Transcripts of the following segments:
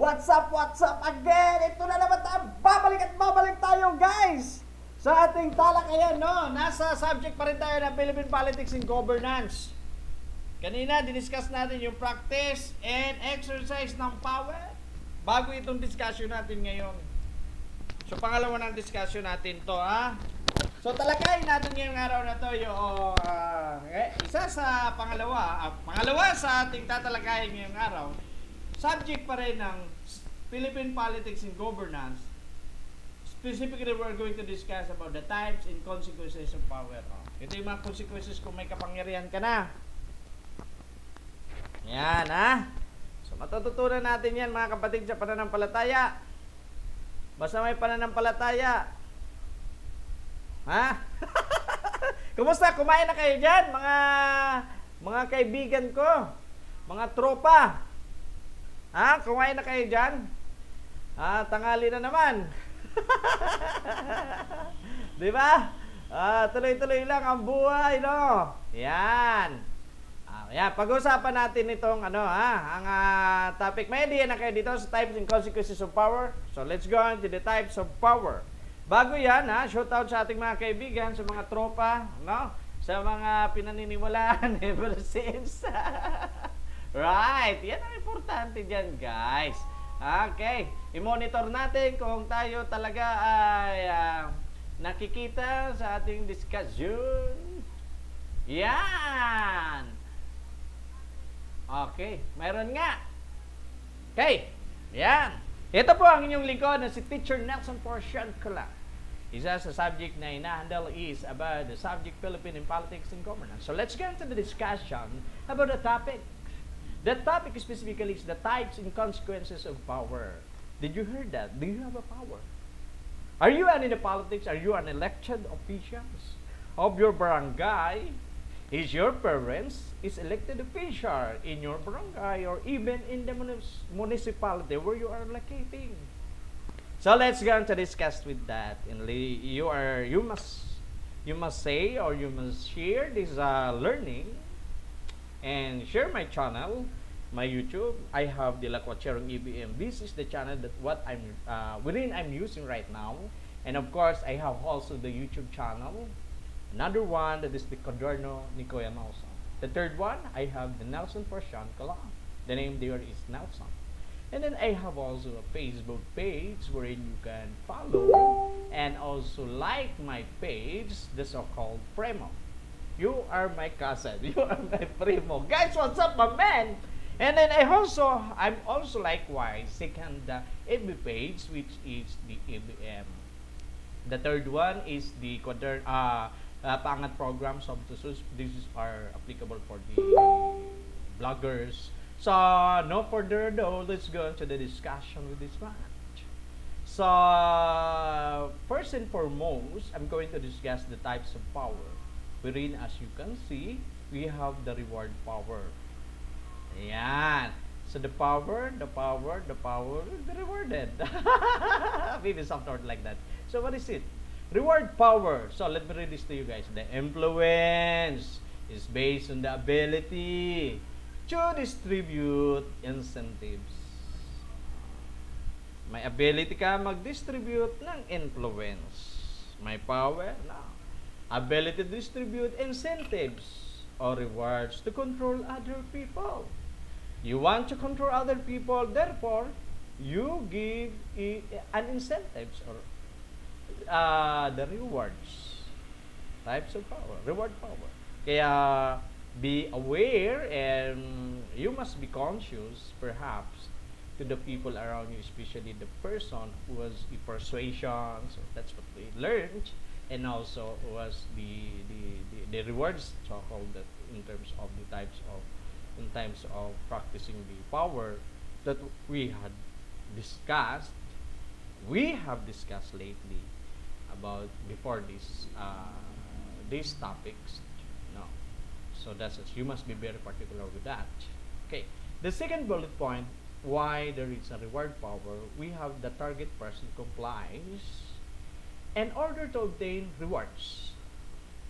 What's up again? Ito na naman tayo, babalik at babalik tayo guys sa ating talakayan, no? Nasa subject pa rin tayo ng Philippine Politics and Governance. Kanina, diniscuss natin yung practice and exercise ng power. Bago itong discussion natin ngayon. So, pangalawa ng discussion natin to, ha? So, talakayin natin ngayong araw na to yung isa sa pangalawa sa ating tatalakayin ngayong araw. Subject pa rin ng Philippine Politics and Governance. Specifically, we're going to discuss about the types and consequences of power. Ito yung mga consequences kung may kapangyarihan ka na. Yan, ha? So, matututunan natin yan, mga kapatid, sa pananampalataya. Basta may pananampalataya. Ha? Kumusta? Kumain na kayo dyan, mga kaibigan ko, mga tropa. Ha? Kumain na kayo dyan? Tanghali na naman. Di ba? Tuloy-tuloy lang ang buhay, no? Yan. Yan, pag-usapan natin itong ang topic. May idea na kayo dito sa types and consequences of power. So, let's go on to the types of power. Bago yan, shout out sa ating mga kaibigan, sa mga tropa, no? Sa mga pinaniniwalaan ever since. Right, yan ang importante dyan, guys. Okay, i-monitor natin kung tayo talaga ay nakikita sa ating discussion. Yan. Okay, mayroon nga. Okay, yan. Ito po ang inyong lingkod na si Teacher Nelson Porcian Kula. Isa sa subject na ina-handle is about the subject Philippine in Politics and Governance. So let's get into the discussion about the topic. The topic specifically is the types and consequences of power. Did you hear that? Do you have a power? Are you in the politics? Are you an elected officials of your barangay? Is your parents is elected official in your barangay or even in the municipality where you are locating? So let's go on to discuss with that. And you must say or you must share this learning and share my channel, my YouTube. I have the Lakwacherong EBM. This is the channel that I'm using right now. And of course, I have also the YouTube channel. Another one that is the Coderno ni Kuya Nelson. The third one, I have the Nelson Porcian Kala. The name there is Nelson. And then I have also a Facebook page wherein you can follow and also like my page, the so-called Primo. You are my cousin. You are my primo. Guys, what's up, my man? And then I'm also likewise second the FB page, which is the EBM. The third one is the Pangat programs of the SUS. These are applicable for the bloggers. So, no further ado, let's go into the discussion with this one. So, first and foremost, I'm going to discuss the types of power. Wherein, as you can see, we have the reward power. Ayan. So, the rewarded. Maybe something like that. So, what is it? Reward power. So, let me read this to you guys. The influence is based on the ability to distribute incentives. May ability ka mag-distribute ng influence. May power na. Ability to distribute incentives or rewards to control other people. You want to control other people, therefore, you give an incentives or the rewards. Types of power. Reward power. Kaya, be aware and you must be conscious, perhaps, to the people around you, especially the person who was the persuasion. So, that's what we learned. And also was the rewards, so-called, that in terms of practicing the power that we have discussed lately about before these topics. No, so that's it. You must be very particular with that. Okay, the second bullet point, why there is a reward power, we have the target person complies in order to obtain rewards.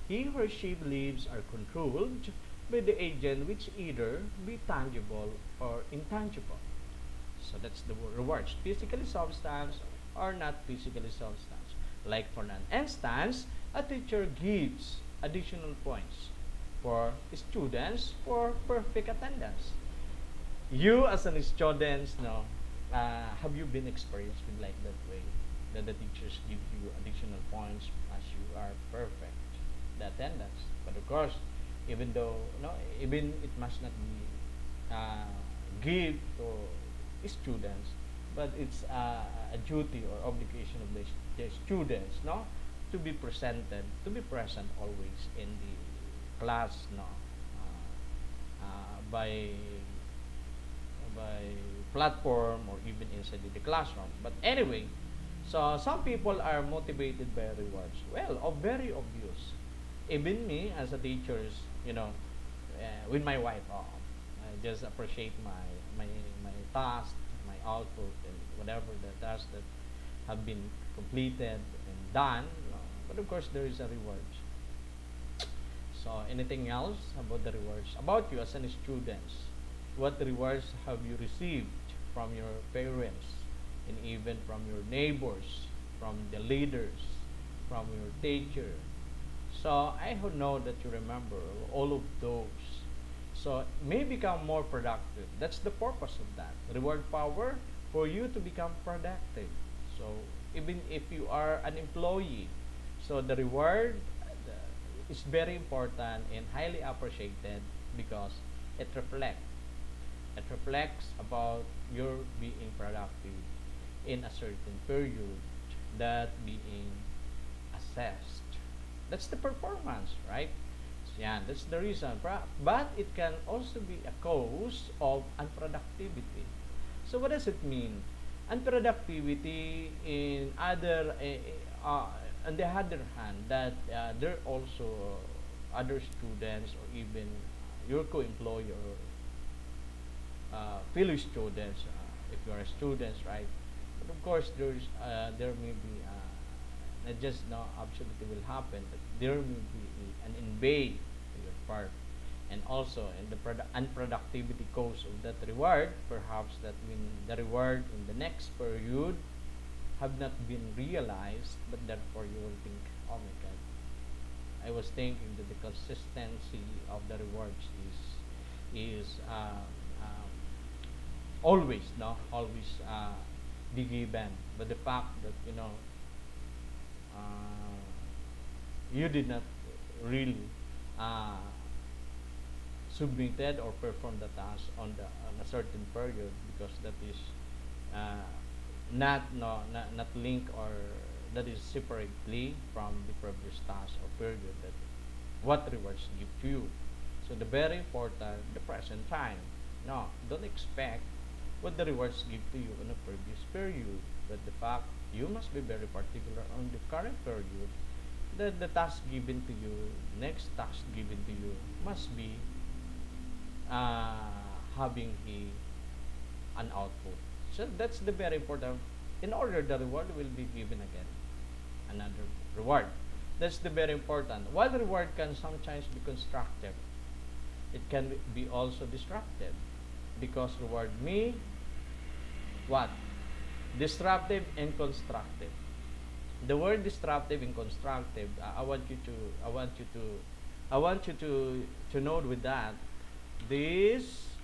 He or she believes are controlled by the agent, which either be tangible or intangible. So that's the rewards. Physically substance or not physically substance. Like for an instance, a teacher gives additional points for students for perfect attendance. You as an student, no, have you been experienced with like that way? That the teachers give you additional points as you are perfect the attendance. But of course, even though no, even it must not be give to students, but it's a duty or obligation of the students, no, to be presented, to be present always in the class, no, by platform or even inside the classroom. But anyway, so some people are motivated by rewards. Well, very obvious. Even me as a teacher, you know, with my wife, I just appreciate my task, my output, and whatever the tasks that have been completed and done. But of course, there is a reward. So, anything else about the rewards? About you as a student, what rewards have you received from your parents and even from your neighbors, from the leaders, from your teacher? So, I know that you remember all of those. So, may become more productive. That's the purpose of that. Reward power for you to become productive. So, even if you are an employee, so the reward is very important and highly appreciated because it reflects about your being productive in a certain period that being assessed. That's the performance, right? So, yeah, that's the reason. But it can also be a cause of unproductivity. So what does it mean? Unproductivity in other on the other hand, that there are also other students or even your co-employer or fellow students, if you are students, right? But of course, there may be not just no absolutely will happen, but there may be an invade to your part, and also in the unproductivity cause of that reward, perhaps that when the reward in the next period have not been realized, but therefore you will think, oh my God, I was thinking that the consistency of the rewards is always be given, but the fact that you did not really submitted or performed the task on a certain period, because that is not linked, or that is separately from the previous task or period that what rewards give to you. So the very important, the present time. No, don't expect what the rewards give to you in a previous period, but the fact you must be very particular on the current period, that the task given to you, next task given to you, must be having an output. So that's the very important. In order the reward will be given again, another reward. That's the very important. While the reward can sometimes be constructive, it can be also destructive, because reward me what? Disruptive and constructive. The word disruptive and constructive, I want you to note with that. Disrupted,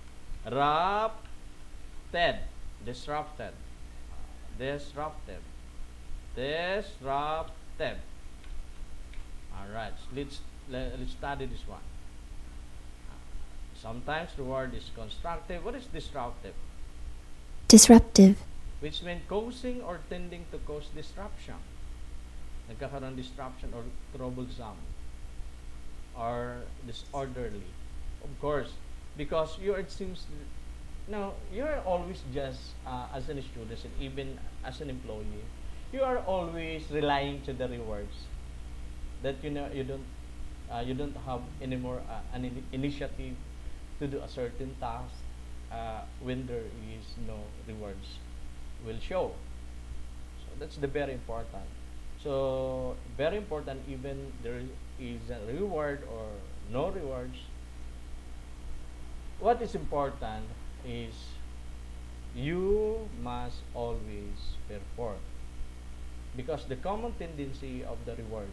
disruptive. All right, so let's study this one. Sometimes the word is constructive. What is disruptive? Disruptive. Which means causing or tending to cause disruption. Nagkakaroon disruption or troublesome or disorderly. Of course, because it seems you are always just as a student and even as an employee, you are always relying to the rewards that you don't have anymore an initiative to do a certain task when there is no rewards will show. So that's the very important. So very important, even there is a reward or no rewards. What is important is you must always perform. Because the common tendency of the rewards,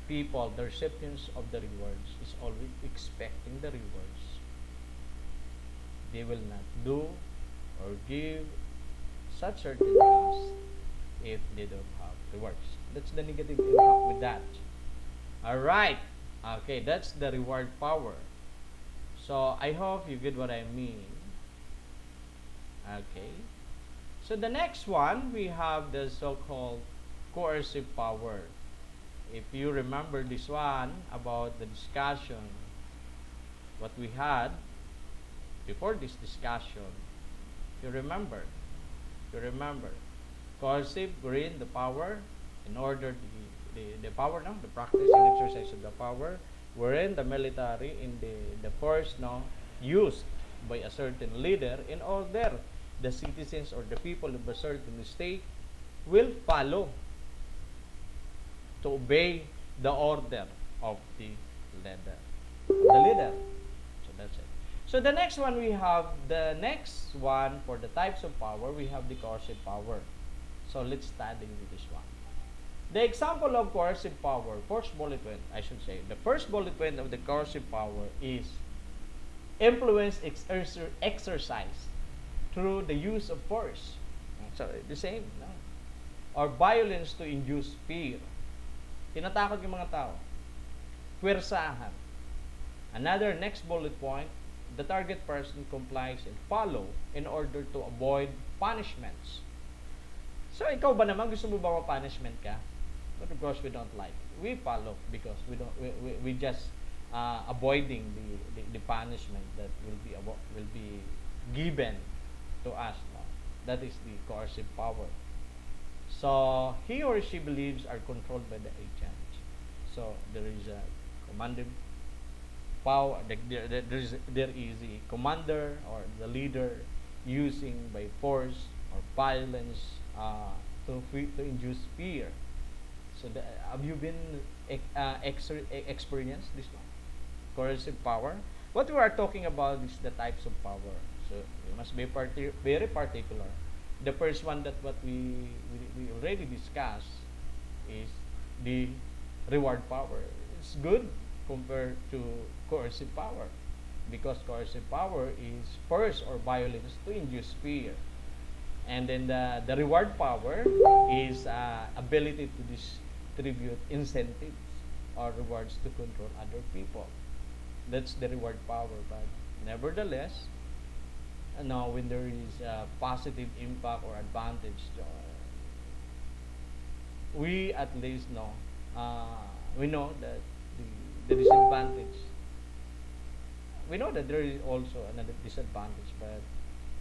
people, the recipients of the rewards, is always expecting the rewards. They will not do or give such certain tasks if they don't have rewards. That's the negative impact with that. Alright. Okay, that's the reward power. So, I hope you get what I mean. Okay. So, the next one, we have the so-called coercive power. If you remember this one about the discussion, what we had before this discussion, you remember, coercive, wherein the power, in order the power, no, the practice and exercise of the power, wherein the military in the force, no, used by a certain leader in order the citizens or the people of a certain state will follow to obey the order of the leader. So that's it. So the next one, we have the next one for the types of power, we have the coercive power. So let's study with this one. The example of coercive power, first bullet point, I should say, the first bullet point of the coercive power is influence exercise through the use of force. So the same, no? Or violence to induce fear. Tinatakot yung mga tao. Puwersahan. Another next bullet point, the target person complies and follow in order to avoid punishments. So ikaw ba naman, gusto mo ba ma-punishment ka? But of course we don't like. We follow because we just avoiding the punishment that will be given to us. No? That is the coercive power. So he or she believes are controlled by the agent. So there is a commanding power. There is a commander or the leader using by force or violence to induce fear. So have you been experienced this one? Coercive power. What we are talking about is the types of power. So you must be very particular. The first one that what we already discussed is the reward power. It's good compared to coercive power because coercive power is force or violence to induce fear. And then the reward power is ability to distribute incentives or rewards to control other people. That's the reward power. But nevertheless, when there is a positive impact or advantage, we at least know, we know that the disadvantage, we know that there is also another disadvantage, but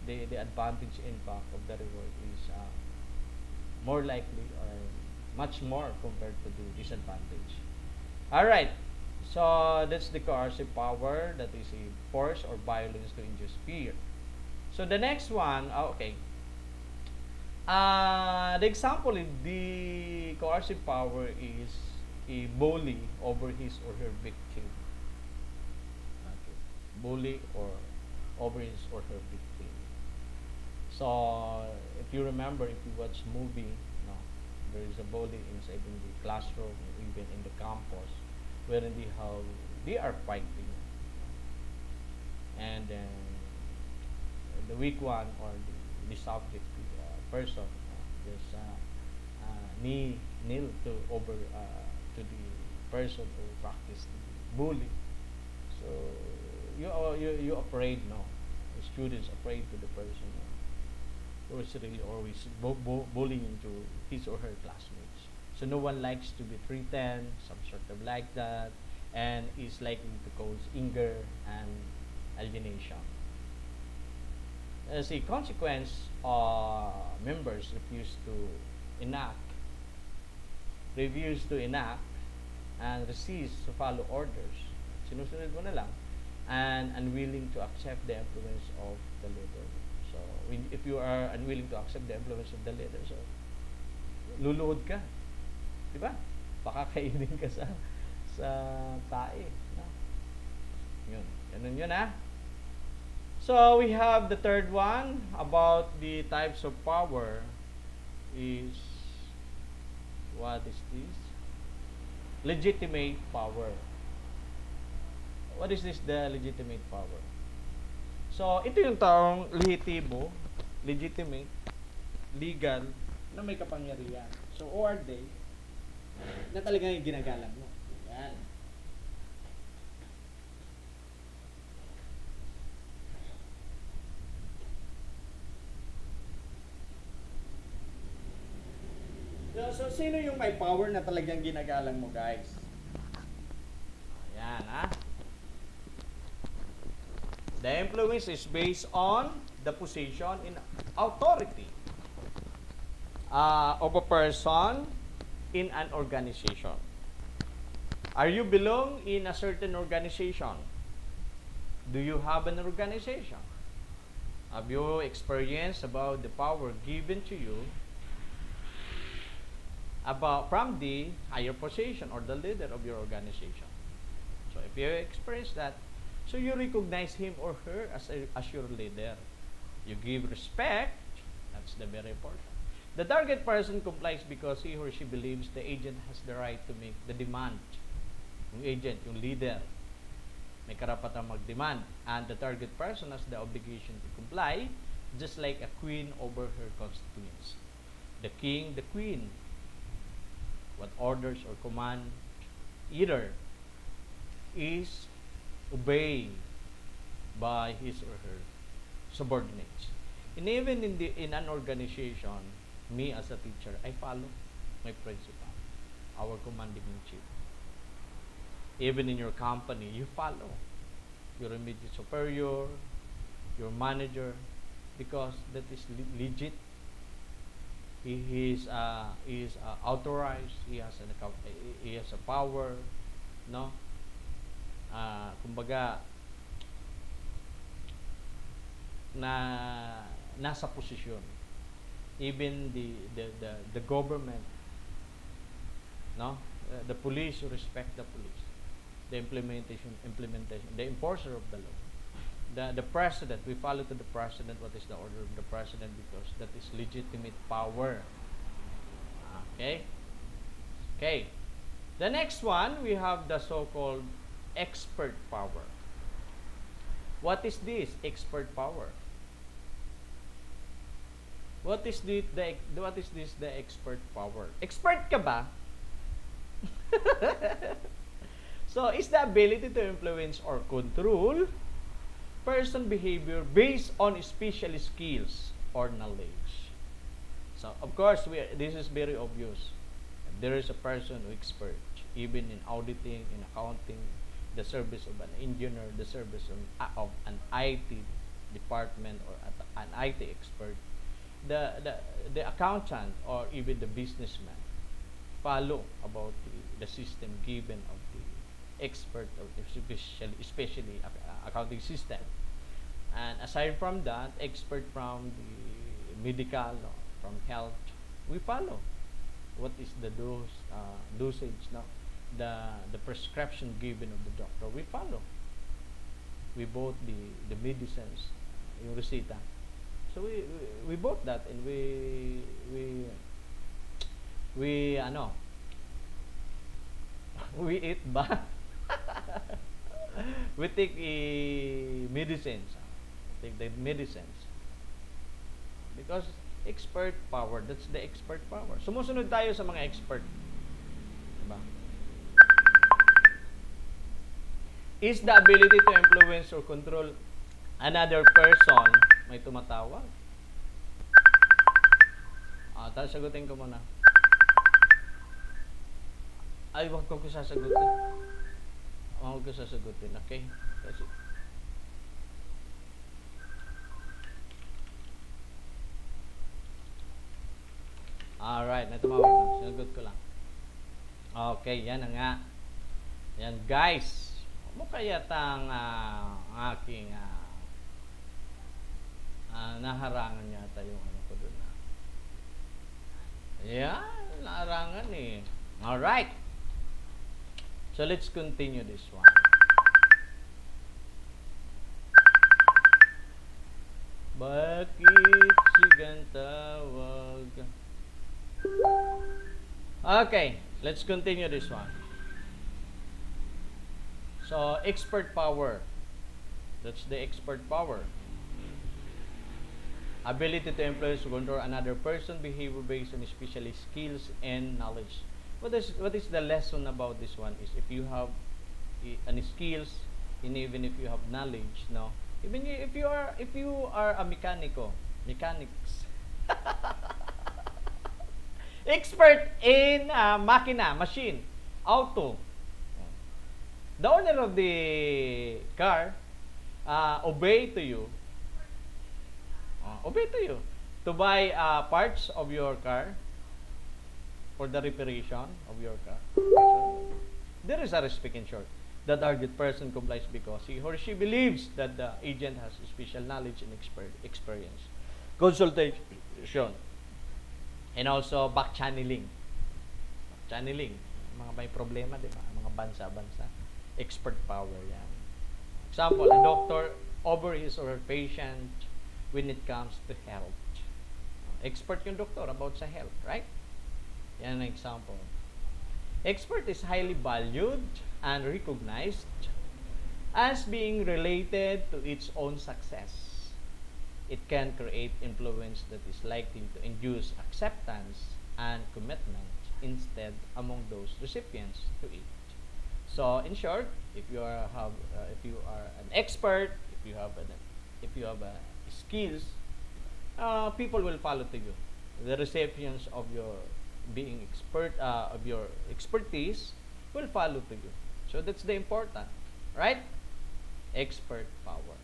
the advantage impact of the reward is more likely or much more compared to the disadvantage. Alright, so that's the coercive power, that is a force or violence to induce fear. So the next one, okay. The example in the coercive power is a bully over his or her victim. Okay. Bully or over his or her victim. So if you remember, if you watch movie, there is a bully inside in the classroom, even in the campus, wherein they are fighting, and then the weak one or the subject person just kneel to the person who practiced the bully. So you afraid, the students afraid to the person who is really always bullying to his or her classmates. So no one likes to be treated some sort of like that, and is likely to cause anger and alienation. As a consequence, members refuse to enact, and resist to follow orders. Sinusunod mo na lang, and unwilling to accept the influence of the leader. So, if you are unwilling to accept the influence of the leader, so luluhod ka, di ba? Pakakainin ka sa tae. No? Yun. Ganun yun, ha? So we have the third one about the types of power is, what is this? Legitimate power. What is this, the legitimate power? So ito yung taong lehitimo, legitimate, legal, na may kapangyarihan. So who are they? Na talagang yung ginagalang mo. Yan. So, sino yung may power na talagang ginagalang mo, guys? Ayan, ha? The influence is based on the position in authority of a person in an organization. Are you belong in a certain organization? Do you have an organization? Have you experienced about the power given to you about from the higher position or the leader of your organization? So if you experience that, so you recognize him or her as your leader. You give respect. That's the very important. The target person complies because he or she believes the agent has the right to make the demand. Yung agent, yung leader, may karapatang mag-demand. And the target person has the obligation to comply, just like a queen over her constituents. The king, the queen, what orders or command either is obeyed by his or her subordinates. And even in an organization, me as a teacher, I follow my principal, our commanding in chief. Even in your company, you follow your immediate superior, your manager, because that is legit. He is authorized. He has a power, no? Kumbaga nasa posisyon. Even the government, no? The police, respect the police. The implementation, the enforcer of the law. The president, we follow to the president what is the order of the president, because that is legitimate power. Okay? The next one, we have the so-called expert power. What is this expert power? What is this the expert power? Expert ka ba? So, is the ability to influence or control person behavior based on special skills or knowledge. So, of course, this is very obvious. There is a person who expert, even in auditing, in accounting, the service of an engineer, the service of an IT department or an IT expert, the accountant or even the businessman follow about the system given of the expert, or especially accounting system. And aside from that, expert from the medical, from health, we follow what is the dosage, no? The prescription given of the doctor, we follow. We bought the medicines, yung resita. So we bought that, and we eat ba? We take medicines. Take the medicines. Because expert power, that's the expert power. Sumusunod tayo sa mga expert. Diba? Is the ability to influence or control another person. May tumatawag. Sagutin ko muna. Ay, wag ko sasagutin. Wag ko sasagutin, okay? Kasi alright, natumawag. Sinagot ko lang. Okay, yan na nga. Yan, guys. Mukha yata ang aking naharangan yata yung ano ko doon. Yan, naharangan eh. Alright. So, let's continue this one. Okay, let's continue this one. So, expert power. That's the expert power. Ability to influence or control another person behavior based on especially skills and knowledge. What is the lesson about this one is if you have any skills and even if you have knowledge, no, even if you are a mechanics, expert in machine, auto, the owner of the car obey to you to buy parts of your car for the reparation of your car. So, there is a respect in short. The target person complies because he or she believes that the agent has special knowledge and experience. Consultation. And also back channeling. Channeling. Mga may problema, di ba? Mga bansa-bansa. Expert power yan. Example, a doctor over his or her patient when it comes to health. Expert yung doktor about sa health, right? Yan ang example. Expert is highly valued and recognized as being related to its own success. It can create influence that is likely to induce acceptance and commitment instead among those recipients to it. So, in short, if you are an expert, if you have skills, people will follow to you. The recipients of your being expert of your expertise will follow to you. So that's the important, right? Expert power.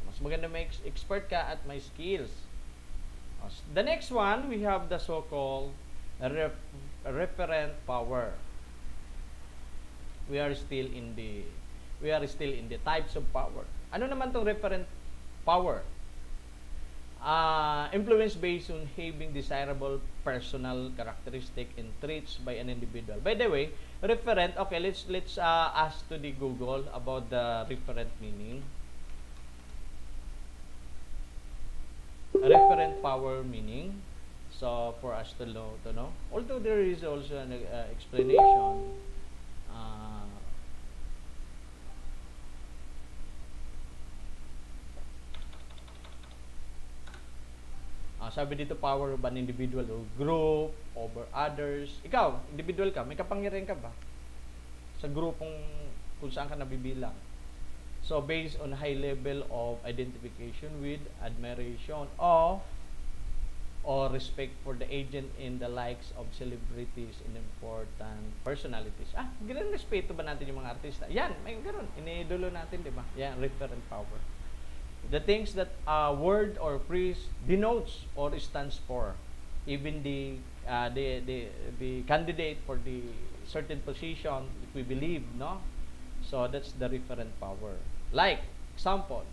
Mas maganda may expert ka at may skills. The next one, we have the so-called referent power. We are still in the types of power. Ano naman tong referent power? Influence based on having desirable personal characteristic and traits by an individual. By the way, referent, okay, let's ask to the Google about the referent meaning. Referent power meaning. So for us to know, although there is also an explanation, sabi dito, power of an individual or group over others. Ikaw, individual ka, may kapangyarihan ka ba? Sa grupong kung saan ka nabibilang. So, based on high level of identification with, admiration of, or respect for the agent in the likes of celebrities and important personalities. Ganun respeto ba natin yung mga artista? Yan, may ganun. Iniidolo natin, di ba? Yan, referent power. The things that a word or phrase denotes or stands for, even the candidate for the certain position that we believe, no? So that's the referent power. Like example,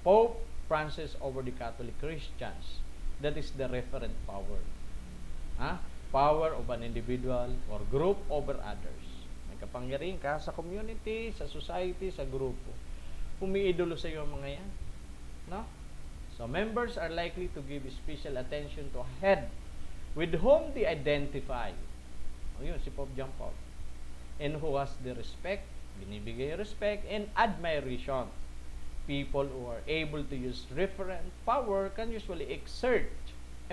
Pope Francis over the Catholic Christians. That is the referent power. Power of an individual or group over others. May kapangyarihan ka sa community, sa society, sa grupo. Umiidolo sa iyo mga yan. No? So, members are likely to give special attention to a head with whom they identify. Yun, si Pope John Paul. And who has the respect, binibigay respect, and admiration. People who are able to use referent power can usually exert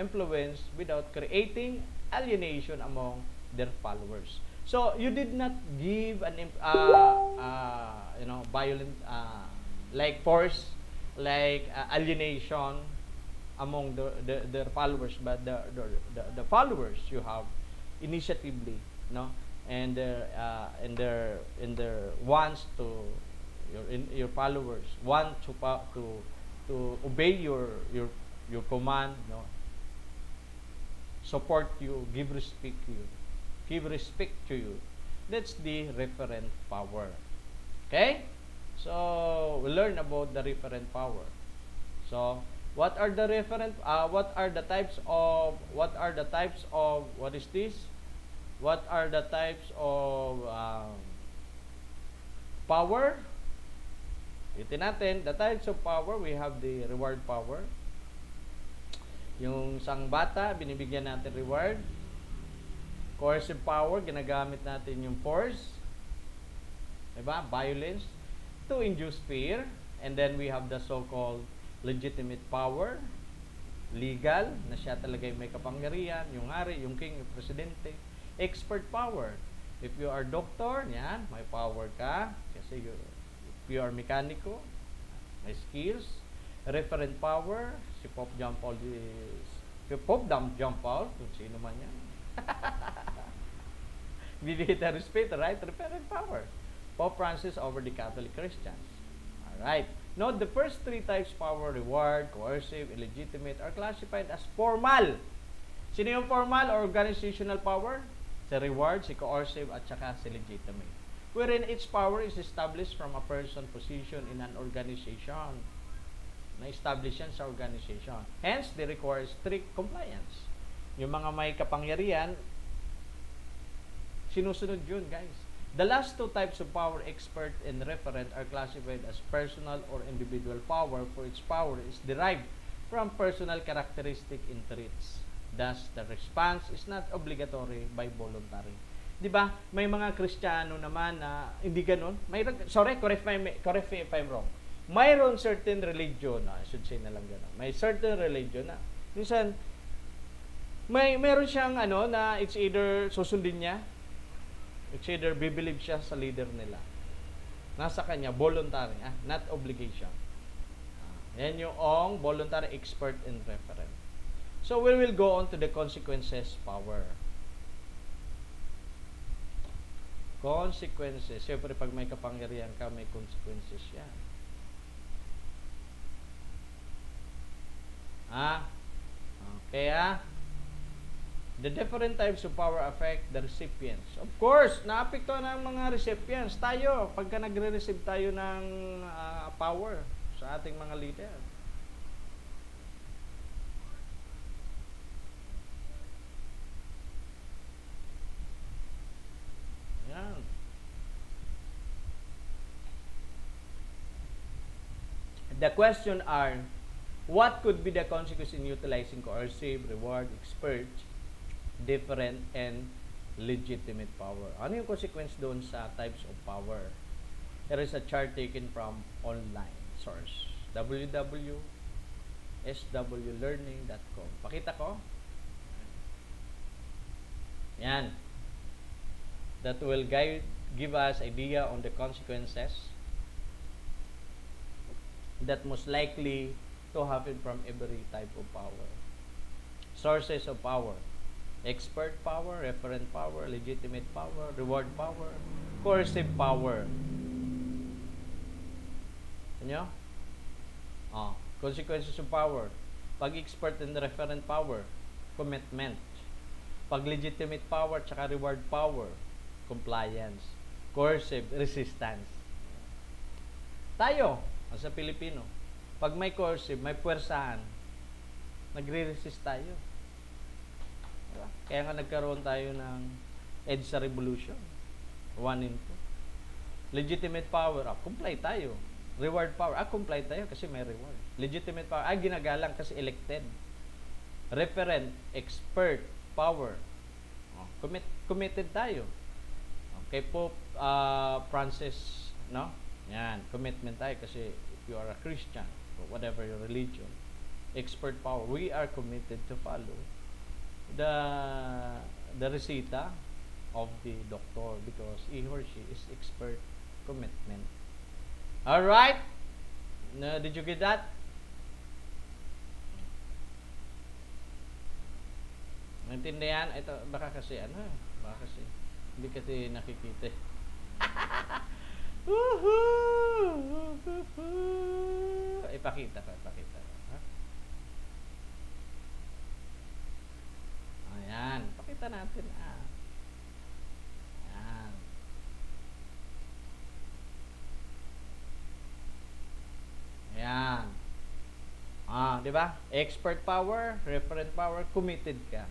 influence without creating alienation among their followers. So, you did not give an violent like force, like alienation among their followers, but the followers you have initiatively, no, and their wants to your followers want to obey your command, no, support you, give respect to you. That's the referent power. Okay. So, we learn about the referent power. So, what are the types of what is this? What are the types of power? Ito natin, the types of power, we have the reward power. Yung isang bata, binibigyan natin reward. Coercive power, ginagamit natin yung force, diba? Violence, to induce fear. And then we have the so-called legitimate power, legal, na siya talaga yung may kapangyarihan, yung hari, yung king, yung presidente. Expert power. If you are doctor, yan, may power ka. Kasi if you are mekaniko, may skills. Referent power, si Pope John Paul is, si Pope John Paul, kung sino man yan. Bibigyan respect, right? Referent power. Pope Francis over the Catholic Christians. Alright. Note, the first three types, power, reward, coercive, illegitimate, are classified as formal. Sino yung formal or organizational power? Si reward, si coercive, at saka si legitimate. Wherein each power is established from a person position in an organization. Na-establish yan sa organization. Hence, they require strict compliance. Yung mga may kapangyarihan, sinusunod yun, guys. The last two types of power, expert and referent, are classified as personal or individual power, for each power is derived from personal characteristic and traits. Thus, the response is not obligatory by voluntary. Di ba? May mga Kristiyano naman na hindi ganun. Correct me if I'm wrong. Mayroon certain religion, I should say na lang ganun. May certain religion na minsan mayroon siyang na it's either susundin niya, it's either bibelieve siya sa leader nila. Nasa kanya, voluntary, not obligation. Yan yung voluntary, expert, and referent. So, we will go on to the consequences power. Consequences. Siyempre, pag may kapangyarihan ka, may consequences yan. Okay, the different types of power affect the recipients. Of course, naapektuhan ng mga recipients. Tayo, pagka nagre-receive tayo ng power sa ating mga leader. Yan. The question are, what could be the consequence in utilizing coercive, reward, expert, different, and legitimate power? Ano yung consequence doon sa types of power? There is a chart taken from online source, www.swlearning.com. Pakita ko. Yan. That will give us idea on the consequences that most likely to happen from every type of power. Sources of power: expert power, referent power, legitimate power, reward power, coercive power. Ano? Consequences of power. Pag expert and referent power, commitment. Pag legitimate power tsaka reward power, compliance. Coercive, resistance. Tayo, sa Pilipino, pag may coercive, may puwersahan, nagre-resist tayo. Diba? Kaya nga nagkaroon tayo ng EDSA Revolution. 1 in 2. Legitimate power, comply tayo. Reward power, comply tayo kasi may reward. Legitimate power, ginagalang kasi elected. Referent, expert, power. Committed tayo. Kay Pope Francis, no? Yan, commitment tayo kasi if you are a Christian, or whatever your religion, expert power, we are committed to follow the resita of the doctor because he or she is expert. Commitment. Alright? Did you get that? Naintindihan? Ito, baka kasi hindi kasi nakikita. Ipakita ko. Ha? Ayan. Pakita natin. Ayan. Ayan. Di ba? Expert power, referent power, committed ka.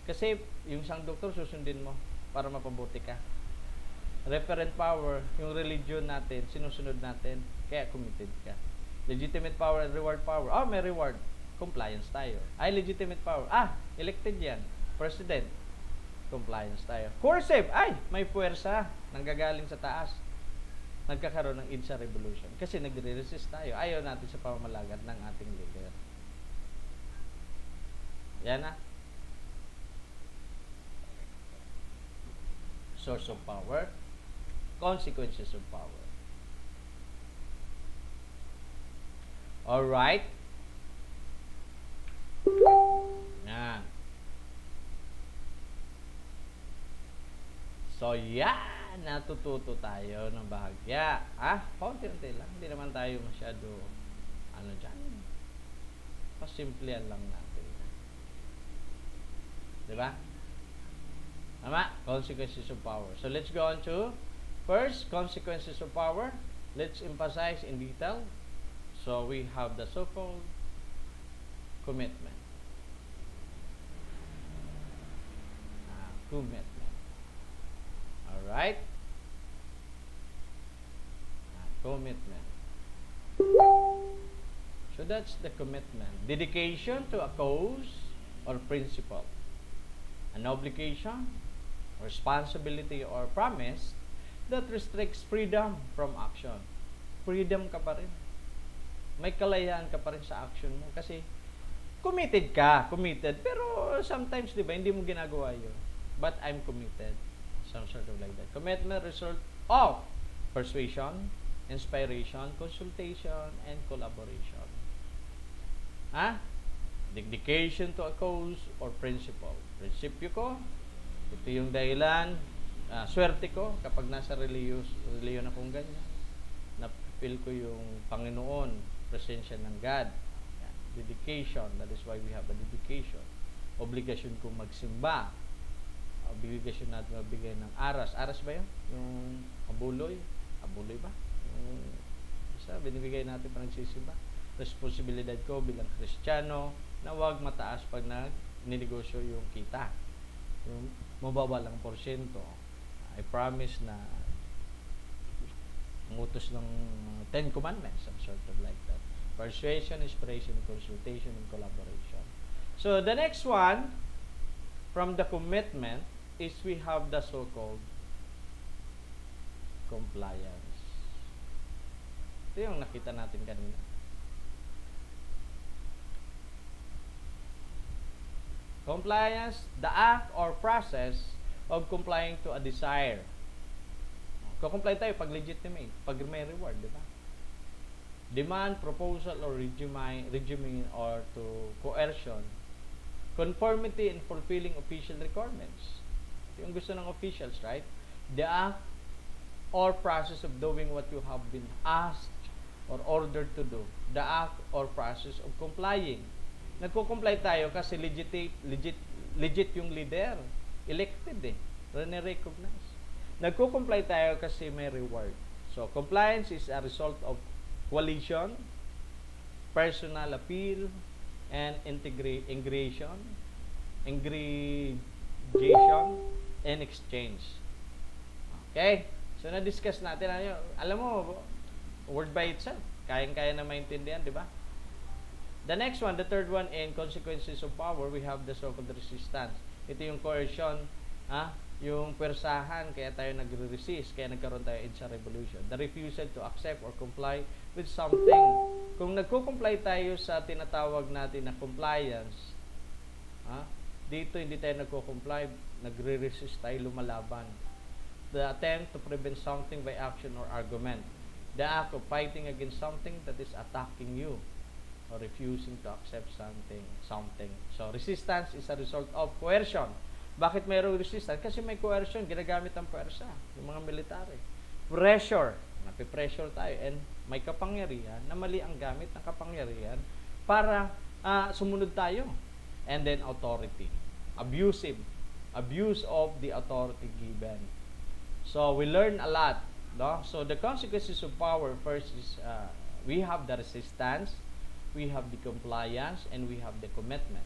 Kasi yung isang doktor susundin mo para mapabuti ka. Referent power, yung religion natin, sinusunod natin, kaya committed ka. Legitimate power and reward power, may reward, compliance tayo. Legitimate power, elected yan, president. compliance tayo. Coercive, ay, may puwersa, nanggagaling sa taas. Nagkakaroon ng EDSA revolution. Kasi nagre-resist tayo. Ayaw natin sa pamamalagat ng ating leader. Yan na. Source of power, consequences of power. Alright. Yan. So, yan. Natututo tayo ng bahagya. Konti-unti lang. Hindi naman tayo masyado, dyan. Pasimplihan lang natin. Diba? Tama? Consequences of power. So, let's go on to first, consequences of power. Let's emphasize in detail. So, we have the so-called commitment. Commitment. Alright? Commitment. So, that's the commitment. Dedication to a cause or principle. An obligation, responsibility, or promise that restricts freedom from action. Freedom ka pa rin. May kalayaan ka pa rin sa action mo. Kasi, committed, pero sometimes, di ba, hindi mo ginagawa yun. But I'm committed. Some sort of like that. Commitment result of persuasion, inspiration, consultation, and collaboration. Dedication to a cause or principle. Prinsipyo ko, ito yung dahilan, swerte ko kapag nasa reliyon akong ganyan. Na-feel ko yung Panginoon, presensya ng God. Yan. Dedication, that is why we have a dedication. Obligasyon kong magsimba. Obligasyon natin magbigay ng aras. Aras ba yun? Yung abuloy? Abuloy ba? Yung isa, binibigay natin pa nagsisimba. Responsibilidad ko bilang Kristiyano na huwag mataas pag ninegosyo yung kita. Yung mababa lang porsyento. I promise na utos ng 10 commandments, some sort of like that. Persuasion, inspiration, consultation, and collaboration. So, the next one, from the commitment, is we have the so-called compliance. Ito yung nakita natin kanina. Compliance, the act or process of complying to a desire. Kukomply tayo pag legitimate, pag may reward, di ba? Demand, proposal, or regime or to coercion. Conformity and fulfilling official requirements. Yung gusto ng officials, right? The act or process of doing what you have been asked or ordered to do. The act or process of complying. Nagko-comply tayo kasi legit yung leader. Elected Rene-recognize. Nagko-comply tayo kasi may reward. So, compliance is a result of coalition, personal appeal, and ingredation, and exchange. Okay? So, na-discuss natin. Alam mo, word by itself. Kayang-kaya na maintindihan, di ba? The next one, the third one, in consequences of power, we have the so-called resistance. Ito yung coercion, yung pwersahan, kaya tayo nagre-resist, kaya nagkaroon tayo EDSA revolution. The refusal to accept or comply with something. Kung nagko-comply tayo sa tinatawag natin na compliance, dito hindi tayo nagko-comply, nagre-resist tayo, lumalaban. The attempt to prevent something by action or argument. The act of fighting against something that is attacking you or refusing to accept something. So, resistance is a result of coercion. Bakit mayroong resistance? Kasi may coercion, ginagamit ang puwersa, yung mga military. Pressure, napipressure tayo, and may kapangyarihan na mali ang gamit ng kapangyarihan para sumunod tayo. And then authority, abuse of the authority given. So, we learn a lot. No? So, the consequences of power, first is we have the resistance, we have the compliance, and we have the commitment.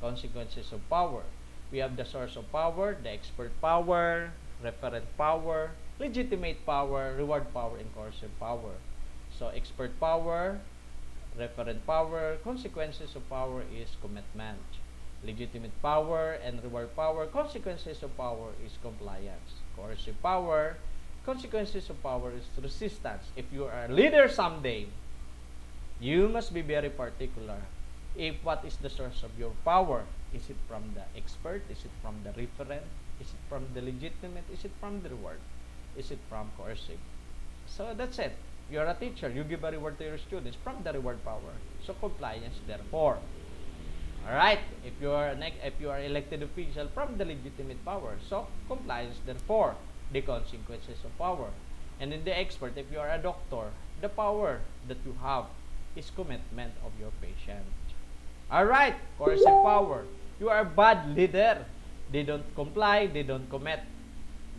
Consequences of power. We have the source of power, the expert power, referent power, legitimate power, reward power, and coercive power. So, expert power, referent power, consequences of power is commitment. Legitimate power and reward power. Consequences of power is compliance. Coercive power, consequences of power is resistance. If you are a leader someday, you must be very particular. If what is the source of your power? Is it from the expert? Is it from the referent? Is it from the legitimate? Is it from the reward? Is it from coercive? So that's it. You're a teacher. You give a reward to your students from the reward power. So compliance, therefore. Alright, if you are elected official from the legitimate power, so compliance, therefore, the consequences of power. And in the expert, if you are a doctor, the power that you have is commitment of your patient. Alright, coercive power. You are a bad leader. They don't comply, they don't commit,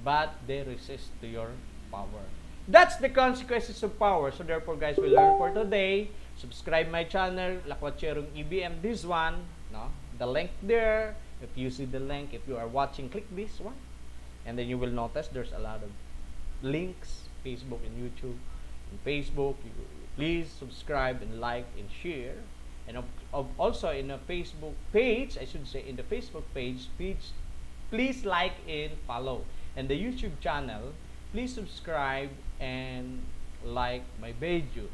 but they resist to your power. That's the consequences of power. So therefore, guys, we learn for today. Subscribe my channel, Lakwatserong EBM, this one, no? The link there. If you see the link, if you are watching, click this one. And then you will notice there's a lot of links, Facebook and YouTube. In Facebook, please subscribe and like and share. And also in a Facebook page, I should say in the Facebook page, please like and follow. And the YouTube channel, please subscribe and like my video.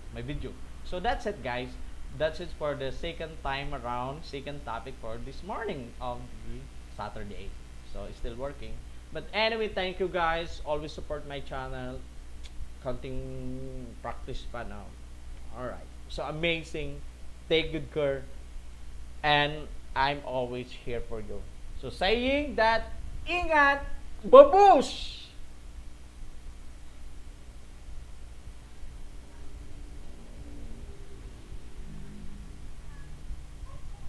So that's it, guys. That's it for the second time around, second topic for this morning of the Saturday. So it's still working. But anyway, thank you guys. Always support my channel. Counting practice pa now. Alright. So amazing. Take good care. And I'm always here for you. So saying that, ingat, babush!